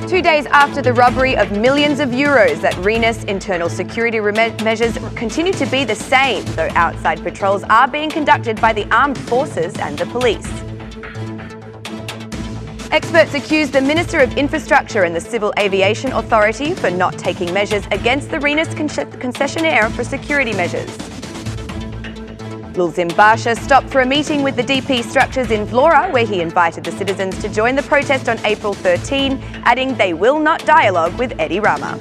2 days after the robbery of millions of euros at Rennes, internal security measures continue to be the same, though outside patrols are being conducted by the armed forces and the police. Experts accuse the Minister of Infrastructure and the Civil Aviation Authority for not taking measures against the Rennes concessionaire for security measures. Lulzim Basha stopped for a meeting with the DP structures in Vlora, where he invited the citizens to join the protest on April 13, adding they will not dialogue with Edi Rama.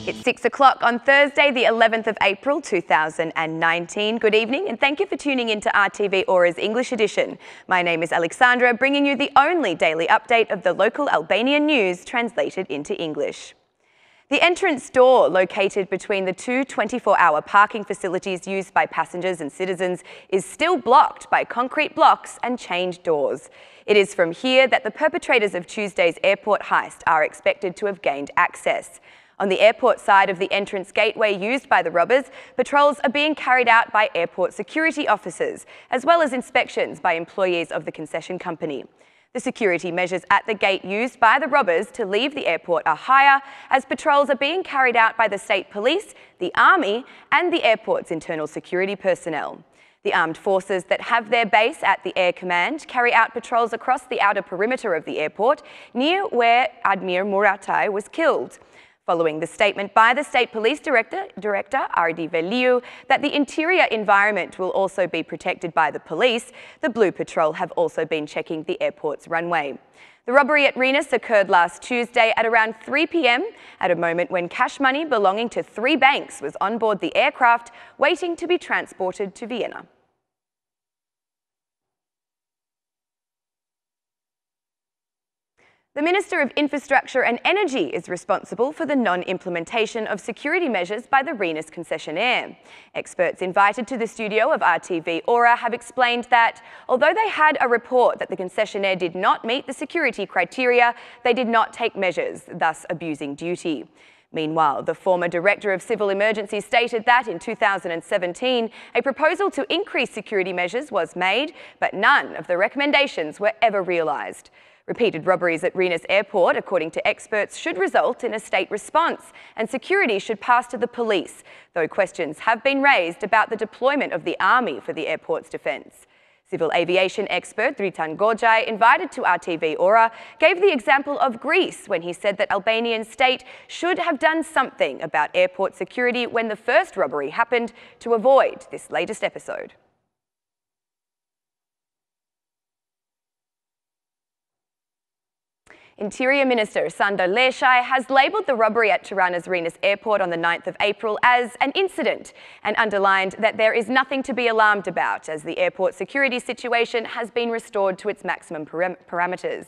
It's 6 o'clock on Thursday, the 11th of April 2019. Good evening and thank you for tuning in to RTV Ora's English edition. My name is Alexandra, bringing you the only daily update of the local Albanian news translated into English. The entrance door, located between the two 24-hour parking facilities used by passengers and citizens, is still blocked by concrete blocks and chained doors. It is from here that the perpetrators of Tuesday's airport heist are expected to have gained access. On the airport side of the entrance gateway used by the robbers, patrols are being carried out by airport security officers, as well as inspections by employees of the concession company. The security measures at the gate used by the robbers to leave the airport are higher, as patrols are being carried out by the state police, the army and the airport's internal security personnel. The armed forces that have their base at the Air Command carry out patrols across the outer perimeter of the airport, near where Admir Muratai was killed. Following the statement by the State Police Director RTV Ora, that the interior environment will also be protected by the police, the Blue Patrol have also been checking the airport's runway. The robbery at Rennes occurred last Tuesday at around 3 p.m, at a moment when cash money belonging to 3 banks was on board the aircraft, waiting to be transported to Vienna. The Minister of Infrastructure and Energy is responsible for the non-implementation of security measures by the Rennes concessionaire. Experts invited to the studio of RTV Ora have explained that, although they had a report that the concessionaire did not meet the security criteria, they did not take measures, thus abusing duty. Meanwhile, the former Director of Civil Emergencies stated that in 2017, a proposal to increase security measures was made, but none of the recommendations were ever realised. Repeated robberies at Rennes Airport, according to experts, should result in a state response, and security should pass to the police, though questions have been raised about the deployment of the army for the airport's defence. Civil aviation expert Dritan Gojai, invited to RTV Ora, gave the example of Greece when he said that Albanian state should have done something about airport security when the first robbery happened to avoid this latest episode. Interior Minister Sandor Leshaj has labelled the robbery at Tirana's Rennes Airport on the 9th of April as an incident and underlined that there is nothing to be alarmed about, as the airport security situation has been restored to its maximum parameters.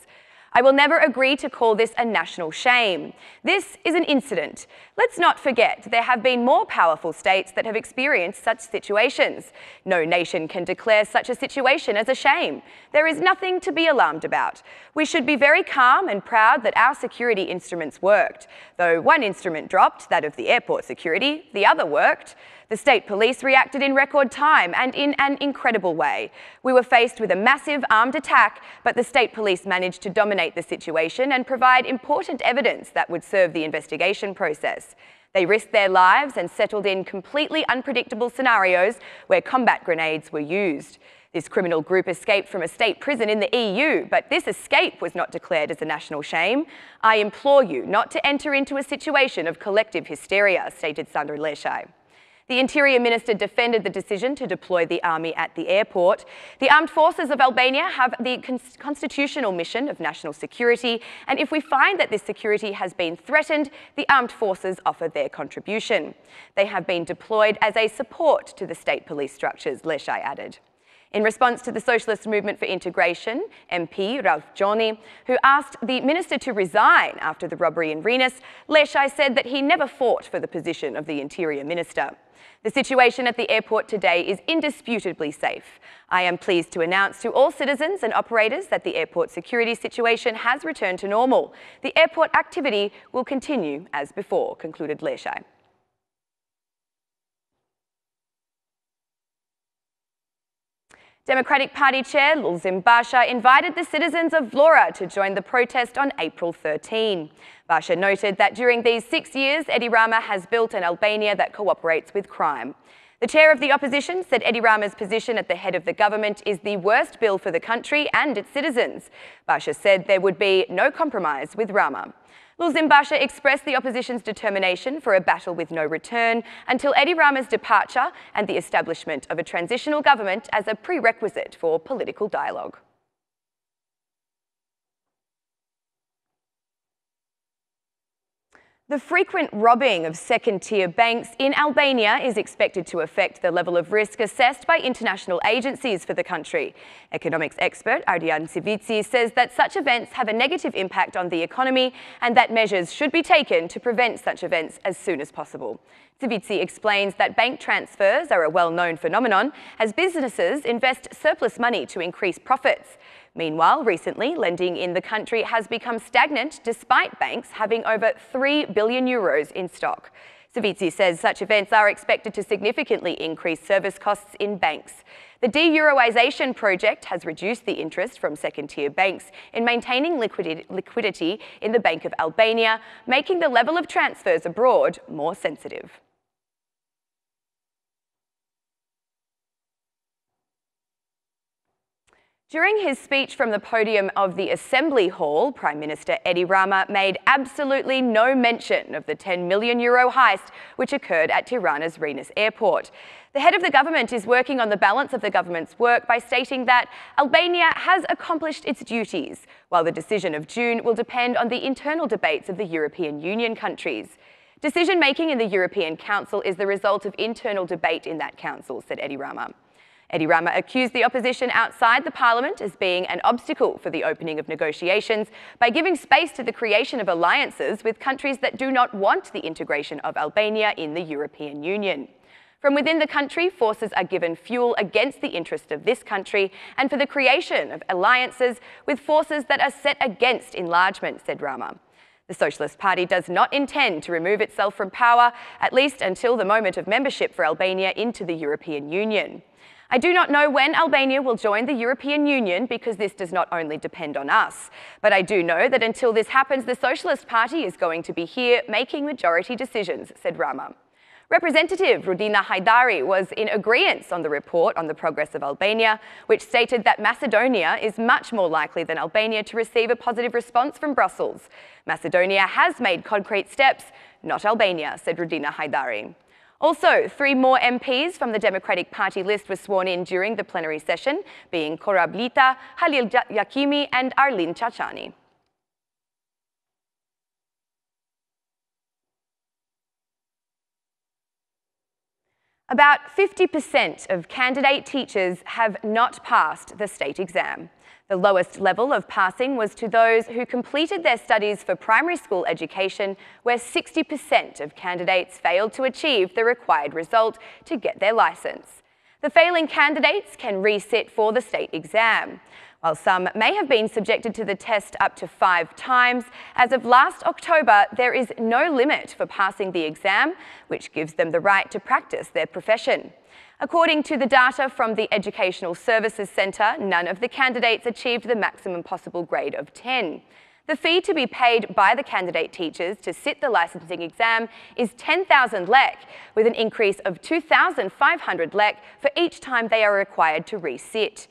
I will never agree to call this a national shame. This is an incident. Let's not forget there have been more powerful states that have experienced such situations. No nation can declare such a situation as a shame. There is nothing to be alarmed about. We should be very calm and proud that our security instruments worked. Though one instrument dropped, that of the airport security, the other worked. The state police reacted in record time and in an incredible way. We were faced with a massive armed attack, but the state police managed to dominate the situation and provide important evidence that would serve the investigation process. They risked their lives and settled in completely unpredictable scenarios where combat grenades were used. This criminal group escaped from a state prison in the EU, but this escape was not declared as a national shame. I implore you not to enter into a situation of collective hysteria, stated Sandor Leshaj. The Interior Minister defended the decision to deploy the army at the airport. The armed forces of Albania have the constitutional mission of national security, and if we find that this security has been threatened, the armed forces offer their contribution. They have been deployed as a support to the state police structures, Leshaj added. In response to the Socialist Movement for Integration, MP Ralph Joni, who asked the minister to resign after the robbery in Rennes, Leshaj said that he never fought for the position of the Interior Minister. The situation at the airport today is indisputably safe. I am pleased to announce to all citizens and operators that the airport security situation has returned to normal. The airport activity will continue as before, concluded Leshaj. Democratic Party Chair Lulzim Basha invited the citizens of Vlora to join the protest on April 13. Basha noted that during these 6 years, Edi Rama has built an Albania that cooperates with crime. The chair of the opposition said Edi Rama's position at the head of the government is the worst bill for the country and its citizens. Basha said there would be no compromise with Rama. Lulzim Basha expressed the opposition's determination for a battle with no return until Edi Rama's departure and the establishment of a transitional government as a prerequisite for political dialogue. The frequent robbing of second-tier banks in Albania is expected to affect the level of risk assessed by international agencies for the country. Economics expert Ardian Civitsi says that such events have a negative impact on the economy and that measures should be taken to prevent such events as soon as possible. Civitsi explains that bank transfers are a well-known phenomenon as businesses invest surplus money to increase profits. Meanwhile, recently, lending in the country has become stagnant despite banks having over €3 billion in stock. Civitsi says such events are expected to significantly increase service costs in banks. The de-Euroisation project has reduced the interest from second-tier banks in maintaining liquidity in the Bank of Albania, making the level of transfers abroad more sensitive. During his speech from the podium of the Assembly Hall, Prime Minister Edi Rama made absolutely no mention of the €10 million heist which occurred at Tirana's Renus airport. The head of the government is working on the balance of the government's work by stating that Albania has accomplished its duties, while the decision of June will depend on the internal debates of the European Union countries. Decision-making in the European Council is the result of internal debate in that council, said Edi Rama. Edi Rama accused the opposition outside the parliament as being an obstacle for the opening of negotiations by giving space to the creation of alliances with countries that do not want the integration of Albania in the European Union. From within the country, forces are given fuel against the interest of this country and for the creation of alliances with forces that are set against enlargement, said Rama. The Socialist Party does not intend to remove itself from power, at least until the moment of membership for Albania into the European Union. I do not know when Albania will join the European Union because this does not only depend on us. But I do know that until this happens, the Socialist Party is going to be here making majority decisions, said Rama. Representative Rudina Hajdari was in agreement on the report on the progress of Albania, which stated that Macedonia is much more likely than Albania to receive a positive response from Brussels. Macedonia has made concrete steps, not Albania, said Rudina Hajdari. Also, 3 more MPs from the Democratic Party list were sworn in during the plenary session, being Kora Blita, Halil Yakimi and Arlin Chachani. About 50% of candidate teachers have not passed the state exam. The lowest level of passing was to those who completed their studies for primary school education, where 60% of candidates failed to achieve the required result to get their licence. The failing candidates can resit for the state exam. While some may have been subjected to the test up to 5 times, as of last October, there is no limit for passing the exam, which gives them the right to practice their profession. According to the data from the Educational Services Centre, none of the candidates achieved the maximum possible grade of 10. The fee to be paid by the candidate teachers to sit the licensing exam is 10,000 lek, with an increase of 2,500 lek for each time they are required to resit.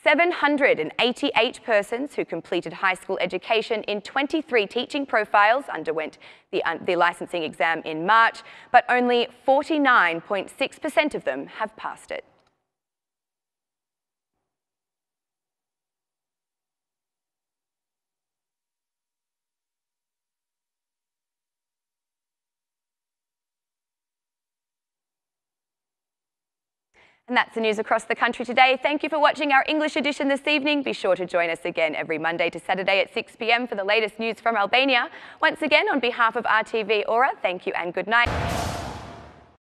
788 persons who completed high school education in 23 teaching profiles underwent the licensing exam in March, but only 49.6% of them have passed it. And that's the news across the country today. Thank you for watching our English edition this evening. Be sure to join us again every Monday to Saturday at 6 p.m. for the latest news from Albania. Once again, on behalf of RTV Ora, thank you and good night.